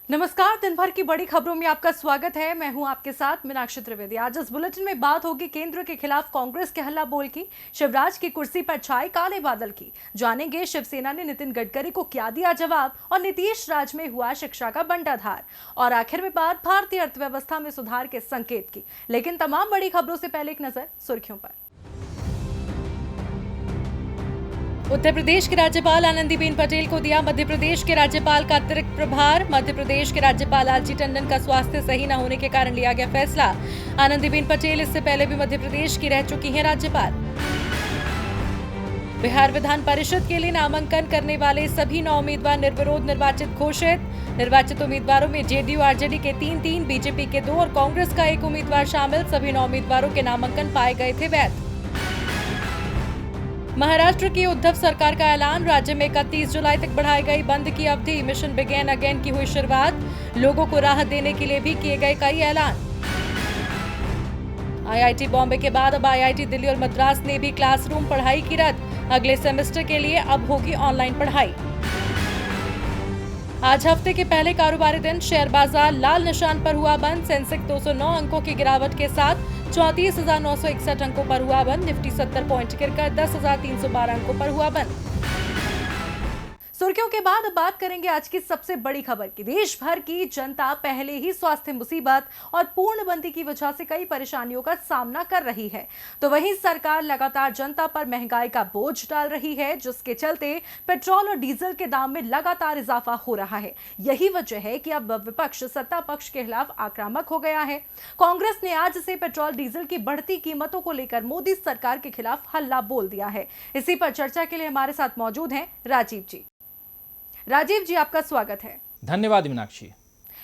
नमस्कार। दिन भर की बड़ी खबरों में आपका स्वागत है। मैं हूं आपके साथ मीनाक्षी त्रिवेदी। आज इस बुलेटिन में बात होगी केंद्र के खिलाफ कांग्रेस के हल्ला बोल की, शिवराज की कुर्सी पर छाए काले बादल की। जानेंगे शिवसेना ने नितिन गडकरी को क्या दिया जवाब और नीतीश राज में हुआ शिक्षा का बंटाधार। और आखिर में बात भारतीय अर्थव्यवस्था में सुधार के संकेत की। लेकिन तमाम बड़ी खबरों से पहले एक नजर सुर्खियों पर। उत्तर प्रदेश के राज्यपाल आनंदीबेन पटेल को दिया मध्य प्रदेश के राज्यपाल का अतिरिक्त प्रभार। मध्य प्रदेश के राज्यपाल लालजी टंडन का स्वास्थ्य सही न होने के कारण लिया गया फैसला। आनंदीबेन पटेल इससे पहले भी मध्य प्रदेश की रह चुकी हैं राज्यपाल। बिहार विधान परिषद के लिए नामांकन करने वाले सभी 9 उम्मीदवार निर्विरोध निर्वाचित घोषित। निर्वाचित उम्मीदवारों में जेडीयू आरजेडी के 3, बीजेपी के 2 और कांग्रेस का 1 उम्मीदवार शामिल। सभी 9 उम्मीदवारों के नामांकन पाए गए थे वैध। महाराष्ट्र की उद्धव सरकार का ऐलान, राज्य में 31 जुलाई तक बढ़ाई गई बंद की अवधि। मिशन बिगेन अगेन की हुई शुरुआत, लोगों को राहत देने के लिए भी किए गए कई ऐलान। आईआईटी बॉम्बे के बाद अब आईआईटी दिल्ली और मद्रास ने भी क्लासरूम पढ़ाई की रद्द। अगले सेमेस्टर के लिए अब होगी ऑनलाइन पढ़ाई। आज हफ्ते के पहले कारोबारी दिन शेयर बाजार लाल निशान पर हुआ बंद। सेंसेक्स 209 अंकों की गिरावट के साथ 34,961 अंकों पर हुआ बंद। निफ्टी 70 पॉइंट गिरकर 10,312 अंकों पर हुआ बंद। सुर्खियों के बाद अब बात करेंगे आज की सबसे बड़ी खबर की। देश भर की जनता पहले ही स्वास्थ्य मुसीबत और पूर्णबंदी की वजह से कई परेशानियों का सामना कर रही है, तो वहीं सरकार लगातार जनता पर महंगाई का बोझ डाल रही है, जिसके चलते पेट्रोल और डीजल के दाम में लगातार इजाफा हो रहा है। यही वजह है कि अब विपक्ष सत्ता पक्ष के खिलाफ आक्रामक हो गया है। कांग्रेस ने आज से पेट्रोल डीजल की बढ़ती कीमतों को लेकर मोदी सरकार के खिलाफ हल्ला बोल दिया है। इसी पर चर्चा के लिए हमारे साथ मौजूद हैं राजीव जी। राजीव जी, आपका स्वागत है। धन्यवाद मीनाक्षी।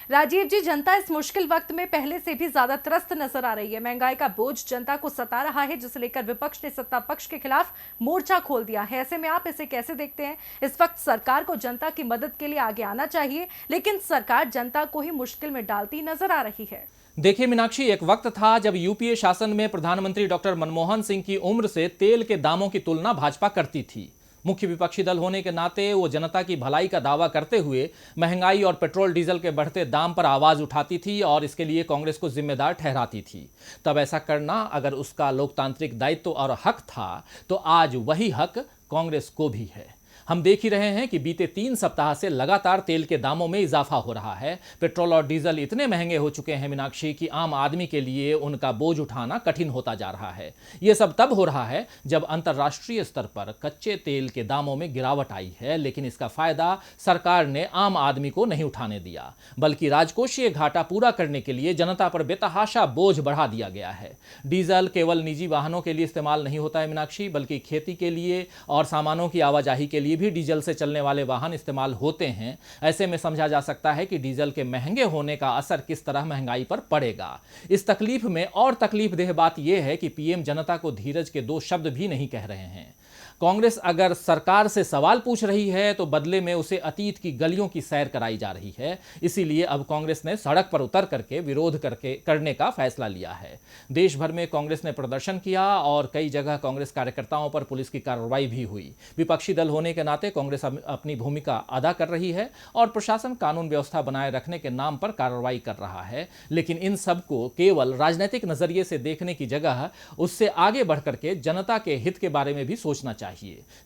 राजीव जी, जनता इस मुश्किल वक्त में पहले से भी ज्यादा त्रस्त नजर आ रही है। महंगाई का बोझ जनता को सता रहा है, जिसे लेकर विपक्ष ने सत्ता पक्ष के खिलाफ मोर्चा खोल दिया है। ऐसे में आप इसे कैसे देखते हैं? इस वक्त सरकार को जनता की मदद के लिए आगे आना चाहिए, लेकिन सरकार जनता को ही मुश्किल में डालती नजर आ रही है। देखिए मीनाक्षी, एक वक्त था जब यूपीए शासन में प्रधानमंत्री डॉक्टर मनमोहन सिंह की उम्र से तेल के दामों की तुलना भाजपा करती थी। मुख्य विपक्षी दल होने के नाते वो जनता की भलाई का दावा करते हुए महंगाई और पेट्रोल डीजल के बढ़ते दाम पर आवाज उठाती थी और इसके लिए कांग्रेस को जिम्मेदार ठहराती थी। तब ऐसा करना अगर उसका लोकतांत्रिक दायित्व और हक था, तो आज वही हक कांग्रेस को भी है। हम देख ही रहे हैं कि बीते 3 सप्ताह से लगातार तेल के दामों में इजाफा हो रहा है। पेट्रोल और डीजल इतने महंगे हो चुके हैं मीनाक्षी कि आम आदमी के लिए उनका बोझ उठाना कठिन होता जा रहा है। ये सब तब हो रहा है जब अंतर्राष्ट्रीय स्तर पर कच्चे तेल के दामों में गिरावट आई है, लेकिन इसका फायदा सरकार ने आम आदमी को नहीं उठाने दिया, बल्कि राजकोषीय घाटा पूरा करने के लिए जनता पर बेतहाशा बोझ बढ़ा दिया गया है। डीजल केवल निजी वाहनों के लिए इस्तेमाल नहीं होता है मीनाक्षी, बल्कि खेती के लिए और सामानों की आवाजाही के लिए भी डीजल से चलने वाले वाहन इस्तेमाल होते हैं। ऐसे में समझा जा सकता है कि डीजल के महंगे होने का असर किस तरह महंगाई पर पड़ेगा। इस तकलीफ में और तकलीफदेह बात यह है कि पीएम जनता को धीरज के 2 शब्द भी नहीं कह रहे हैं। कांग्रेस अगर सरकार से सवाल पूछ रही है तो बदले में उसे अतीत की गलियों की सैर कराई जा रही है। इसीलिए अब कांग्रेस ने सड़क पर उतर करके विरोध करने का फैसला लिया है। देश भर में कांग्रेस ने प्रदर्शन किया और कई जगह कांग्रेस कार्यकर्ताओं पर पुलिस की कार्रवाई भी हुई। विपक्षी दल होने के नाते कांग्रेस अपनी भूमिका अदा कर रही है और प्रशासन कानून व्यवस्था बनाए रखने के नाम पर कार्रवाई कर रहा है। लेकिन इन सबको केवल राजनीतिक नजरिए से देखने की जगह उससे आगे बढ़ करके जनता के हित के बारे में भी सोचना चाहिए।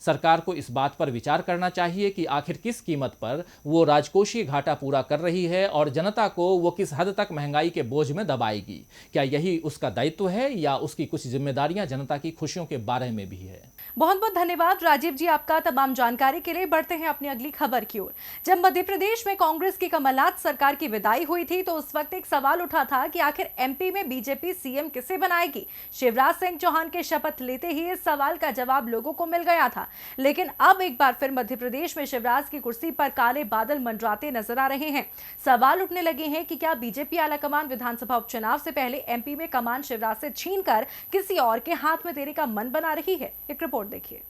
सरकार को इस बात पर विचार करना चाहिए कि आखिर किस कीमत पर वो राजकोषीय घाटा पूरा कर रही है और जनता को वो किस हद तक महंगाई के बोझ में दबाएगी। क्या यही उसका दायित्व है या उसकी कुछ जिम्मेदारियां जनता की खुशियों के बारे में भी है? बहुत बहुत धन्यवाद राजीव जी आपका तमाम जानकारी के लिए। बढ़ते हैं अपनी अगली खबर की ओर। जब मध्य प्रदेश में कांग्रेस की कमलनाथ सरकार की विदाई हुई थी, तो उस वक्त एक सवाल उठा था कि आखिर एमपी में बीजेपी सीएम किसे बनाएगी। शिवराज सिंह चौहान के शपथ लेते ही इस सवाल का जवाब लोगों को मिल गया था। लेकिन अब एक बार फिर मध्य प्रदेश में शिवराज की कुर्सी पर काले बादल मंडराते नजर आ रहे हैं। सवाल उठने लगे हैं कि क्या बीजेपी आलाकमान विधानसभा उपचुनाव से पहले एमपी में कमान शिवराज से छीनकर किसी और के हाथ में देने का मन बना रही है। एक रिपोर्ट देखिए।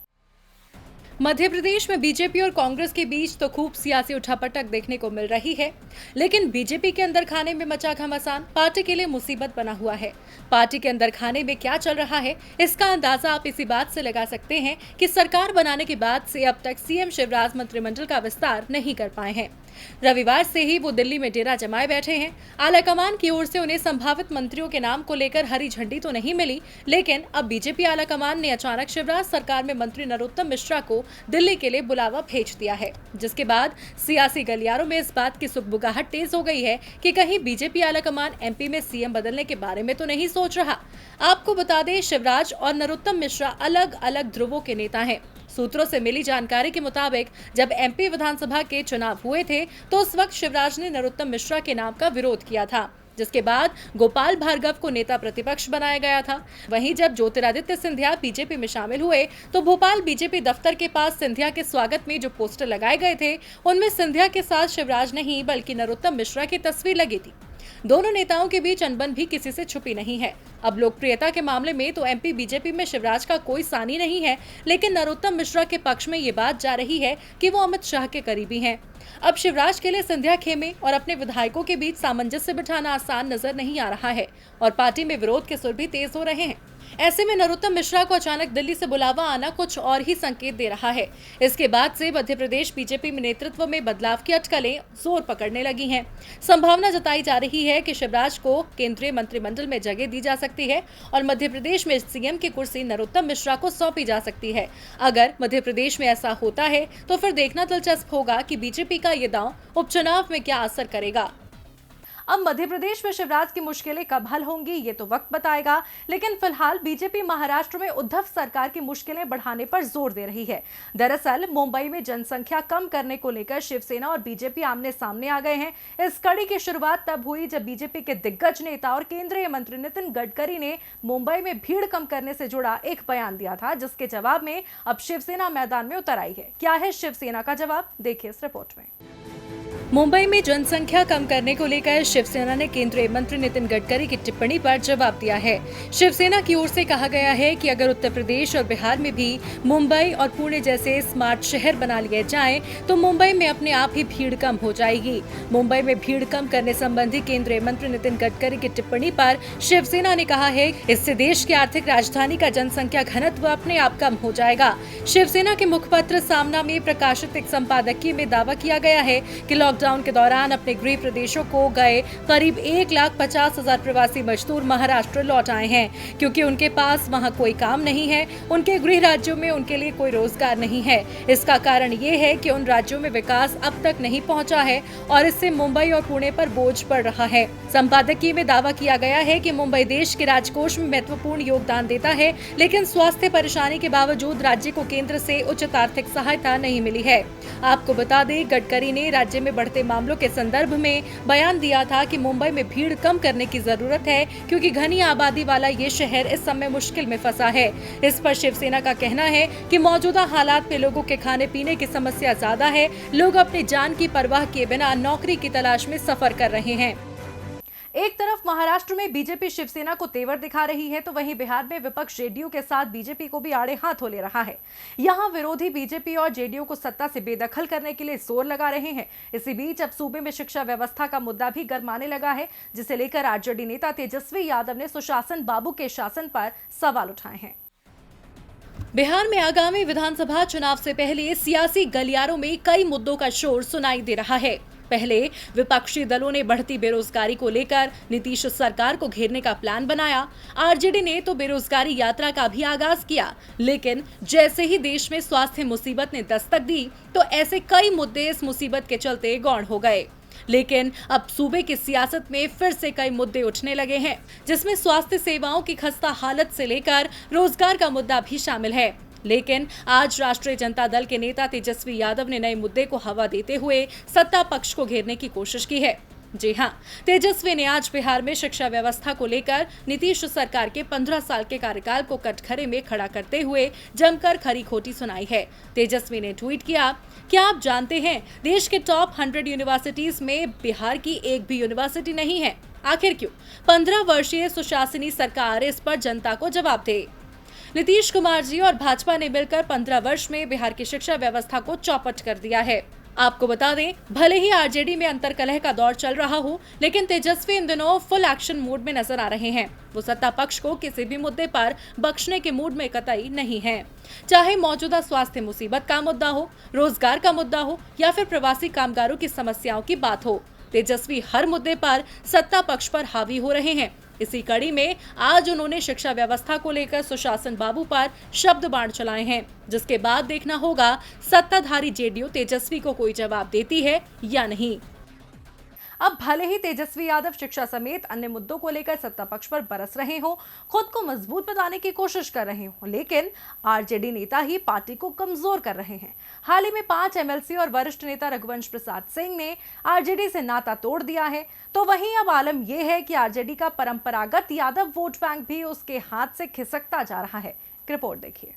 मध्य प्रदेश में बीजेपी और कांग्रेस के बीच तो खूब सियासी उठापटक देखने को मिल रही है, लेकिन बीजेपी के अंदर खाने में मचा घमासान पार्टी के लिए मुसीबत बना हुआ है। पार्टी के अंदर खाने में क्या चल रहा है, इसका अंदाजा आप इसी बात से लगा सकते हैं कि सरकार बनाने के बाद से अब तक सीएम शिवराज मंत्रिमंडल का विस्तार नहीं कर पाए हैं। रविवार से ही वो दिल्ली में डेरा जमाए बैठे हैं। आलाकमान की ओर से उन्हें संभावित मंत्रियों के नाम को लेकर हरी झंडी तो नहीं मिली, लेकिन अब बीजेपी आलाकमान ने अचानक शिवराज सरकार में मंत्री नरोत्तम मिश्रा को दिल्ली के लिए बुलावा भेज दिया है, जिसके बाद सियासी गलियारों में इस बात की सुगबुगाहट तेज हो गई है कि कहीं बीजेपी आलाकमान एमपी में सीएम बदलने के बारे में तो नहीं सोच रहा। आपको बता दें, शिवराज और नरोत्तम मिश्रा अलग अलग ध्रुवों के नेता हैं। सूत्रों से मिली जानकारी के मुताबिक जब एमपी विधानसभा के चुनाव हुए थे तो उस वक्त शिवराज ने नरोत्तम मिश्रा के नाम का विरोध किया था, जिसके बाद गोपाल भार्गव को नेता प्रतिपक्ष बनाया गया था। वहीं जब ज्योतिरादित्य सिंधिया बीजेपी में शामिल हुए तो भोपाल बीजेपी दफ्तर के पास सिंधिया के स्वागत में जो पोस्टर लगाए गए थे उनमें सिंधिया के साथ शिवराज नहीं बल्कि नरोत्तम मिश्रा की तस्वीर लगी थी। दोनों नेताओं के बीच अनबन भी किसी से छुपी नहीं है। अब लोकप्रियता के मामले में तो एमपी बीजेपी में शिवराज का कोई सानी नहीं है, लेकिन नरोत्तम मिश्रा के पक्ष में ये बात जा रही है कि वो अमित शाह के करीबी हैं। अब शिवराज के लिए सिंधिया खेमे और अपने विधायकों के बीच सामंजस्य बिठाना आसान नजर नहीं आ रहा है और पार्टी में विरोध के सुर भी तेज हो रहे हैं। ऐसे में नरोत्तम मिश्रा को अचानक दिल्ली से बुलावा आना कुछ और ही संकेत दे रहा है। इसके बाद से मध्य प्रदेश बीजेपी में नेतृत्व में बदलाव की अटकलें जोर पकड़ने लगी हैं। संभावना जताई जा रही है कि शिवराज को केंद्रीय मंत्रिमंडल में जगह दी जा सकती है और मध्य प्रदेश में सीएम की कुर्सी नरोत्तम मिश्रा को सौंपी जा सकती है। अगर मध्य प्रदेश में ऐसा होता है तो फिर देखना दिलचस्प होगा कि बीजेपी का ये दांव उपचुनाव में क्या असर करेगा। अब मध्य प्रदेश में शिवराज की मुश्किलें कब हल होंगी ये तो वक्त बताएगा, लेकिन फिलहाल बीजेपी महाराष्ट्र में उद्धव सरकार की मुश्किलें बढ़ाने पर जोर दे रही है। दरअसल मुंबई में जनसंख्या कम करने को लेकर शिवसेना और बीजेपी आमने सामने आ गए हैं। इस कड़ी की शुरुआत तब हुई जब बीजेपी के दिग्गज नेता और केंद्रीय मंत्री नितिन गडकरी ने मुंबई में भीड़ कम करने से जुड़ा एक बयान दिया था, जिसके जवाब में अब शिवसेना मैदान में उतर आई है। क्या है शिवसेना का जवाब, देखिए इस रिपोर्ट में। मुंबई में जनसंख्या कम करने को लेकर शिवसेना ने केंद्रीय मंत्री नितिन गडकरी की टिप्पणी पर जवाब दिया है। शिवसेना की ओर से कहा गया है कि अगर उत्तर प्रदेश और बिहार में भी मुंबई और पुणे जैसे स्मार्ट शहर बना लिए जाएं, तो मुंबई में अपने आप ही भीड़ कम हो जाएगी। मुंबई में भीड़ कम करने संबंधी केंद्रीय मंत्री नितिन गडकरी की टिप्पणी पर शिवसेना ने कहा है, इससे देश की आर्थिक राजधानी का जनसंख्या घनत्व अपने आप कम हो जाएगा। शिवसेना के मुखपत्र सामना में प्रकाशित एक संपादकीय में दावा किया गया है कि लॉकडाउन के दौरान अपने गृह प्रदेशों को गए करीब 1,50,000 प्रवासी मजदूर महाराष्ट्र लौट आए हैं, क्योंकि उनके पास वहां कोई काम नहीं है। उनके गृह राज्यों में उनके लिए कोई रोजगार नहीं है। इसका कारण ये है कि उन राज्यों में विकास अब तक नहीं पहुंचा है और इससे मुंबई और पुणे पर बोझ पड़ रहा है। संपादकीय में दावा किया गया है कि मुंबई देश के राजकोष में महत्वपूर्ण योगदान देता है, लेकिन स्वास्थ्य परेशानी के बावजूद राज्य को केंद्र से उचित आर्थिक सहायता नहीं मिली है। आपको बता दें, गडकरी ने राज्य में बढ़ते मामलों के संदर्भ में बयान दिया था कि मुंबई में भीड़ कम करने की जरूरत है, क्योंकि घनी आबादी वाला ये शहर इस समय मुश्किल में फंसा है। इस पर शिवसेना का कहना है कि मौजूदा हालात में लोगों के खाने पीने की समस्या ज्यादा है। लोग अपनी जान की परवाह किए बिना नौकरी की तलाश में सफर कर रहे हैं। एक तरफ महाराष्ट्र में बीजेपी शिवसेना को तेवर दिखा रही है, तो वहीं बिहार में विपक्ष जेडीयू के साथ बीजेपी को भी आड़े हाथों ले रहा है। यहां विरोधी बीजेपी और जेडीयू को सत्ता से बेदखल करने के लिए जोर लगा रहे हैं। इसी बीच अब सूबे में शिक्षा व्यवस्था का मुद्दा भी गरमाने लगा है, जिसे लेकर आरजेडी नेता तेजस्वी यादव ने सुशासन बाबू के शासन पर सवाल उठाए हैं। बिहार में आगामी विधानसभा चुनाव से पहले सियासी गलियारों में कई मुद्दों का शोर सुनाई दे रहा है। पहले विपक्षी दलों ने बढ़ती बेरोजगारी को लेकर नीतीश सरकार को घेरने का प्लान बनाया। आरजेडी ने तो बेरोजगारी यात्रा का भी आगाज किया, लेकिन जैसे ही देश में स्वास्थ्य मुसीबत ने दस्तक दी, तो ऐसे कई मुद्दे इस मुसीबत के चलते गौण हो गए। लेकिन अब सूबे की सियासत में फिर से कई मुद्दे उठने लगे हैं, जिसमें स्वास्थ्य सेवाओं की खस्ता हालत से लेकर रोजगार का मुद्दा भी शामिल है। लेकिन आज राष्ट्रीय जनता दल के नेता तेजस्वी यादव ने नए मुद्दे को हवा देते हुए सत्ता पक्ष को घेरने की कोशिश की है। जी हां, तेजस्वी ने आज बिहार में शिक्षा व्यवस्था को लेकर नीतीश सरकार के 15 साल के कार्यकाल को कटघरे में खड़ा करते हुए जमकर खरी खोटी सुनाई है। तेजस्वी ने ट्वीट किया, क्या आप जानते हैं देश के टॉप 100 यूनिवर्सिटीज में बिहार की एक भी यूनिवर्सिटी नहीं है? आखिर क्यों? 15 वर्षीय सुशासनी सरकार इस पर जनता को जवाब दे। नीतीश कुमार जी और भाजपा ने मिलकर 15 वर्ष में बिहार की शिक्षा व्यवस्था को चौपट कर दिया है। आपको बता दें, भले ही आरजेडी में अंतर्कलह का दौर चल रहा हो, लेकिन तेजस्वी इन दिनों फुल एक्शन मूड में नजर आ रहे हैं। वो सत्ता पक्ष को किसी भी मुद्दे पर बख्शने के मूड में कतई नहीं है। चाहे मौजूदा स्वास्थ्य मुसीबत का मुद्दा हो, रोजगार का मुद्दा हो या फिर प्रवासी कामगारों की समस्याओं की बात हो, तेजस्वी हर मुद्दे पर सत्ता पक्ष पर हावी हो रहे हैं। इसी कड़ी में आज उन्होंने शिक्षा व्यवस्था को लेकर सुशासन बाबू पर शब्द बाण चलाए हैं, जिसके बाद देखना होगा सत्ताधारी जेडीयू तेजस्वी को कोई जवाब देती है या नहीं। अब भले ही तेजस्वी यादव शिक्षा समेत अन्य मुद्दों को लेकर सत्ता पक्ष पर बरस रहे हों, खुद को मजबूत बताने की कोशिश कर रहे हों, लेकिन आरजेडी नेता ही पार्टी को कमजोर कर रहे हैं। हाल ही में 5 एमएलसी और वरिष्ठ नेता रघुवंश प्रसाद सिंह ने आरजेडी से नाता तोड़ दिया है, तो वहीं अब आलम यह है कि आरजेडी का परंपरागत यादव वोट बैंक भी उसके हाथ से खिसकता जा रहा है। रिपोर्ट देखिए।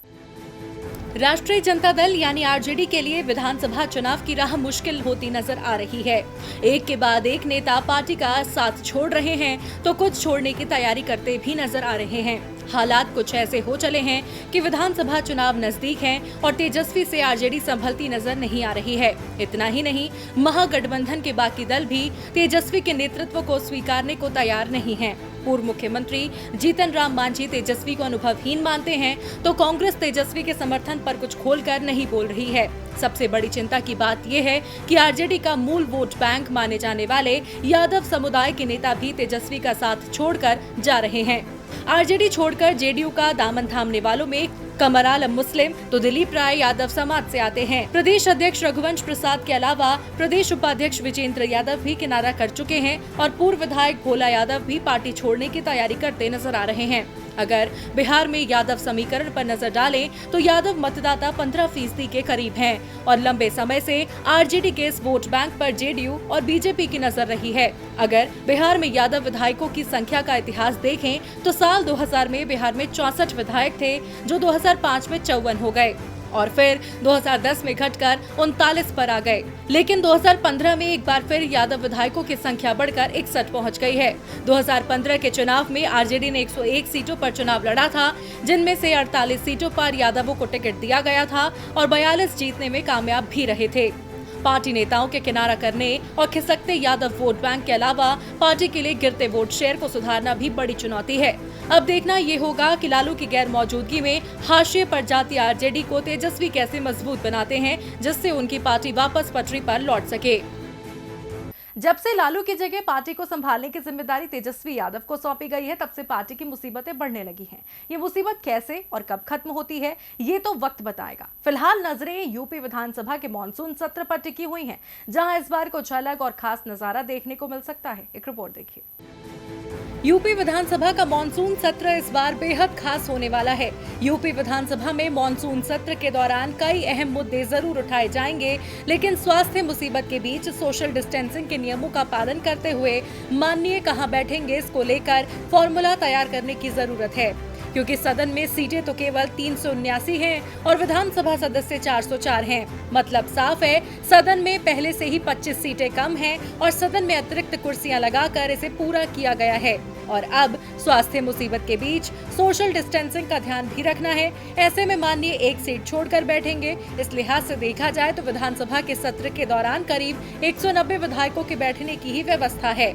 राष्ट्रीय जनता दल यानी आरजेडी के लिए विधानसभा चुनाव की राह मुश्किल होती नजर आ रही है। एक के बाद एक नेता पार्टी का साथ छोड़ रहे हैं, तो कुछ छोड़ने की तैयारी करते भी नजर आ रहे हैं। हालात कुछ ऐसे हो चले हैं कि विधानसभा चुनाव नजदीक हैं और तेजस्वी से आरजेडी संभलती नजर नहीं आ रही है। इतना ही नहीं, महागठबंधन के बाकी दल भी तेजस्वी के नेतृत्व को स्वीकारने को तैयार नहीं हैं। पूर्व मुख्यमंत्री जीतन राम मांझी तेजस्वी को अनुभवहीन मानते हैं, तो कांग्रेस तेजस्वी के समर्थन पर कुछ खोलकर नहीं बोल रही है। सबसे बड़ी चिंता की बात यह है कि आरजेडी का मूल वोट बैंक माने जाने वाले यादव समुदाय के नेता भी तेजस्वी का साथ छोड़कर जा रहे हैं। आरजेडी छोड़कर जेडीयू का दामन थामने वालों में कमर आलम मुस्लिम तो दिलीप राय यादव समाज से आते हैं। प्रदेश अध्यक्ष रघुवंश प्रसाद के अलावा प्रदेश उपाध्यक्ष विजेंद्र यादव भी किनारा कर चुके हैं और पूर्व विधायक भोला यादव भी पार्टी छोड़ने की तैयारी करते नजर आ रहे हैं। अगर बिहार में यादव समीकरण पर नजर डालें तो यादव मतदाता 15% के करीब हैं और लंबे समय से आरजेडी के इस वोट बैंक पर जेडीयू और बीजेपी की नजर रही है। अगर बिहार में यादव विधायकों की संख्या का इतिहास देखें तो साल 2000 में बिहार में 64 विधायक थे, जो 2005 में 54 हो गए और फिर 2010 में घटकर 39 पर आ गए। लेकिन 2015 में एक बार फिर यादव विधायकों की संख्या बढ़कर 61 पहुंच गई है। 2015 के चुनाव में आरजेडी ने 101 सीटों पर चुनाव लड़ा था, जिनमें से 48 सीटों पर यादवों को टिकट दिया गया था और 42 जीतने में कामयाब भी रहे थे। पार्टी नेताओं के किनारा करने और खिसकते यादव वोट बैंक के अलावा पार्टी के लिए गिरते वोट शेयर को सुधारना भी बड़ी चुनौती है। अब देखना ये होगा कि लालू की गैर मौजूदगी में हाशिए पर जाती आरजेडी को तेजस्वी कैसे मजबूत बनाते हैं, जिससे उनकी पार्टी वापस पटरी पर लौट सके। जब से लालू की जगह पार्टी को संभालने की जिम्मेदारी तेजस्वी यादव को सौंपी गई है, तब से पार्टी की मुसीबतें बढ़ने लगी हैं। ये मुसीबत कैसे और कब खत्म होती है, ये तो वक्त बताएगा। फिलहाल नजरें यूपी विधानसभा के मॉनसून सत्र पर टिकी हुई हैं, जहां इस बार कुछ अलग और खास नजारा देखने को मिल सकता है। एक रिपोर्ट देखिए। यूपी विधानसभा का मॉनसून सत्र इस बार बेहद खास होने वाला है। यूपी विधानसभा में मॉनसून सत्र के दौरान कई अहम मुद्दे जरूर उठाए जाएंगे, लेकिन स्वास्थ्य मुसीबत के बीच सोशल डिस्टेंसिंग के नियमों का पालन करते हुए माननीय कहां बैठेंगे, इसको लेकर फॉर्मूला तैयार करने की जरूरत है, क्योंकि सदन में सीटें तो केवल 379 हैं और विधानसभा सदस्य 404 हैं। मतलब साफ है, सदन में पहले से ही 25 सीटें कम हैं और सदन में अतिरिक्त कुर्सियां लगाकर इसे पूरा किया गया है। और अब स्वास्थ्य मुसीबत के बीच सोशल डिस्टेंसिंग का ध्यान भी रखना है। ऐसे में माननीय एक सीट छोड़कर बैठेंगे। इस लिहाज से देखा जाए तो विधानसभा के सत्र के दौरान करीब 190 विधायकों के बैठने की ही व्यवस्था है।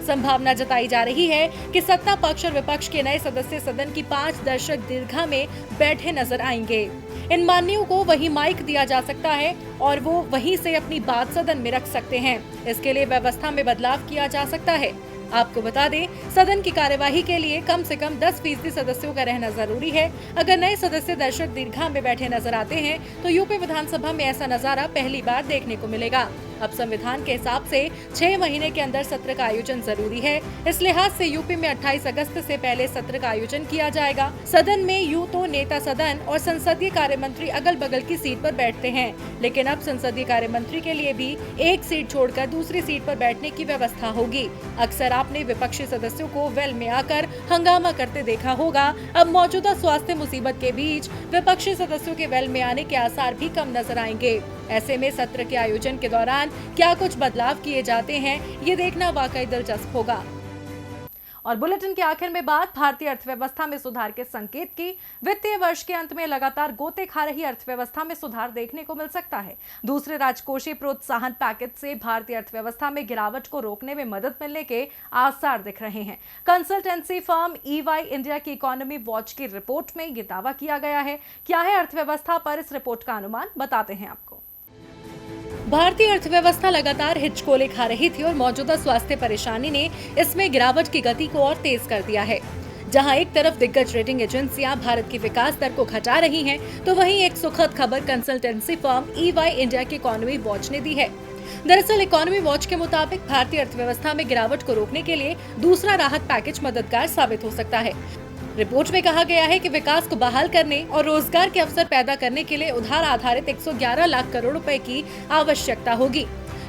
संभावना जताई जा रही है कि सत्ता पक्ष और विपक्ष के नए सदस्य सदन की 5 दर्शक दीर्घा में बैठे नजर आएंगे। इन माननीयों को वही माइक दिया जा सकता है और वो वहीं से अपनी बात सदन में रख सकते हैं। इसके लिए व्यवस्था में बदलाव किया जा सकता है। आपको बता दें, सदन की कार्यवाही के लिए कम से कम 10% सदस्यों का रहना जरूरी है। अगर नए सदस्य दर्शक दीर्घा में बैठे नजर आते हैं तो यूपी विधानसभा में ऐसा नजारा पहली बार देखने को मिलेगा। अब संविधान के हिसाब से 6 महीने के अंदर सत्र का आयोजन जरूरी है। इस लिहाज से यूपी में 28 अगस्त से पहले सत्र का आयोजन किया जाएगा। सदन में यूं तो नेता सदन और संसदीय कार्य मंत्री अगल बगल की सीट पर बैठते हैं, लेकिन अब संसदीय कार्य मंत्री के लिए भी एक सीट छोड़कर दूसरी सीट पर बैठने की व्यवस्था होगी। अक्सर आपने विपक्षी सदस्यों को वेल में आकर हंगामा करते देखा होगा। अब मौजूदा स्वास्थ्य मुसीबत के बीच विपक्षी सदस्यों के वेल में आने के आसार भी कम नजर आएंगे। ऐसे में सत्र के आयोजन के दौरान क्या कुछ बदलाव किए जाते हैं, ये देखना वाकई दिलचस्प होगा। और बुलेटिन के आखिर में बात भारतीय अर्थव्यवस्था में सुधार के संकेत की। वित्तीय वर्ष के अंत में लगातार गोते खा रही अर्थव्यवस्था में सुधार देखने को मिल सकता है। दूसरे राजकोषीय प्रोत्साहन पैकेज से भारतीय अर्थव्यवस्था में गिरावट को रोकने में मदद मिलने के आसार दिख रहे हैं। कंसल्टेंसी फर्म EY इंडिया की इकोनॉमी वॉच की रिपोर्ट में यह दावा किया गया है। क्या है अर्थव्यवस्था पर इस रिपोर्ट का अनुमान, बताते हैं आपको। भारतीय अर्थव्यवस्था लगातार हिचकोले खा रही थी और मौजूदा स्वास्थ्य परेशानी ने इसमें गिरावट की गति को और तेज कर दिया है। जहां एक तरफ दिग्गज रेटिंग एजेंसियां भारत की विकास दर को घटा रही हैं, तो वहीं एक सुखद खबर कंसल्टेंसी फर्म EY इंडिया की इकोनॉमी वॉच ने दी है। दरअसल इकोनॉमी वॉच के मुताबिक भारतीय अर्थव्यवस्था में गिरावट को रोकने के लिए दूसरा राहत पैकेज मददगार साबित हो सकता है। रिपोर्ट में कहा गया है कि विकास को बहाल करने और रोजगार के अवसर पैदा करने के लिए उधार आधारित 111 लाख करोड़ रुपए की आवश्यकता होगी।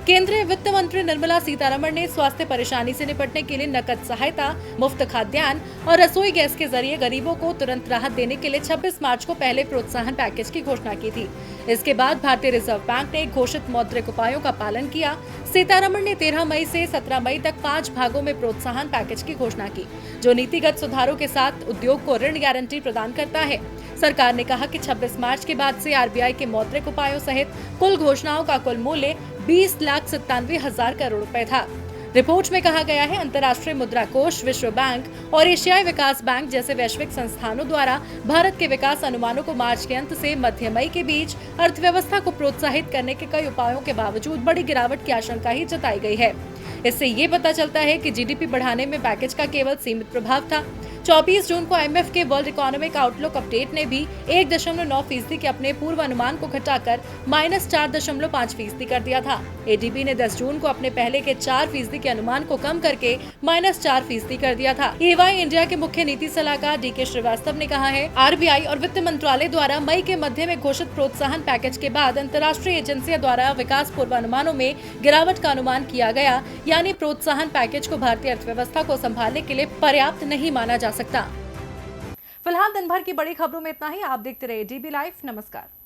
केंद्रीय वित्त मंत्री निर्मला सीतारमण ने स्वास्थ्य परेशानी से निपटने के लिए नकद सहायता, मुफ्त खाद्यान्न और रसोई गैस के जरिए गरीबों को तुरंत राहत देने के लिए 26 मार्च को पहले प्रोत्साहन पैकेज की घोषणा की थी। इसके बाद भारतीय रिजर्व बैंक ने घोषित मौद्रिक उपायों का पालन किया। सीतारमण ने 13 मई से 17 मई तक 5 भागों में प्रोत्साहन पैकेज की घोषणा की, जो नीतिगत सुधारों के साथ उद्योग को ऋण गारंटी प्रदान करता है। सरकार ने कहा कि 26 मार्च के बाद से RBI के मौद्रिक उपायों सहित कुल घोषणाओं का कुल मूल्य 20,97,000 करोड़ रुपए था। रिपोर्ट में कहा गया है, अंतर्राष्ट्रीय मुद्रा कोष, विश्व बैंक और एशियाई विकास बैंक जैसे वैश्विक संस्थानों द्वारा भारत के विकास अनुमानों को मार्च के अंत से मध्य मई के बीच अर्थव्यवस्था को प्रोत्साहित करने के कई उपायों के बावजूद बड़ी गिरावट की आशंका ही जताई गई है। इससे ये पता चलता है कि GDP बढ़ाने में पैकेज का केवल सीमित प्रभाव था। 24 जून को IMF के वर्ल्ड इकोनॉमिक आउटलुक अपडेट ने भी 1.9% के अपने पूर्व अनुमान को घटाकर -4.5% कर दिया था। ADB ने 10 जून को अपने पहले के 4% के अनुमान को कम करके -4% कर दिया था। EY इंडिया के मुख्य नीति सलाहकार DK श्रीवास्तव ने कहा है, RBI और वित्त मंत्रालय द्वारा मई के मध्य में घोषित प्रोत्साहन पैकेज के बाद अंतर्राष्ट्रीय एजेंसियों द्वारा विकास पूर्वानुमानों में गिरावट का अनुमान किया गया, यानी प्रोत्साहन पैकेज को भारतीय अर्थव्यवस्था को संभालने के लिए पर्याप्त नहीं माना जा सकता। फिलहाल दिन भर की बड़ी खबरों में इतना ही। आप देखते रहिए DB लाइव। नमस्कार।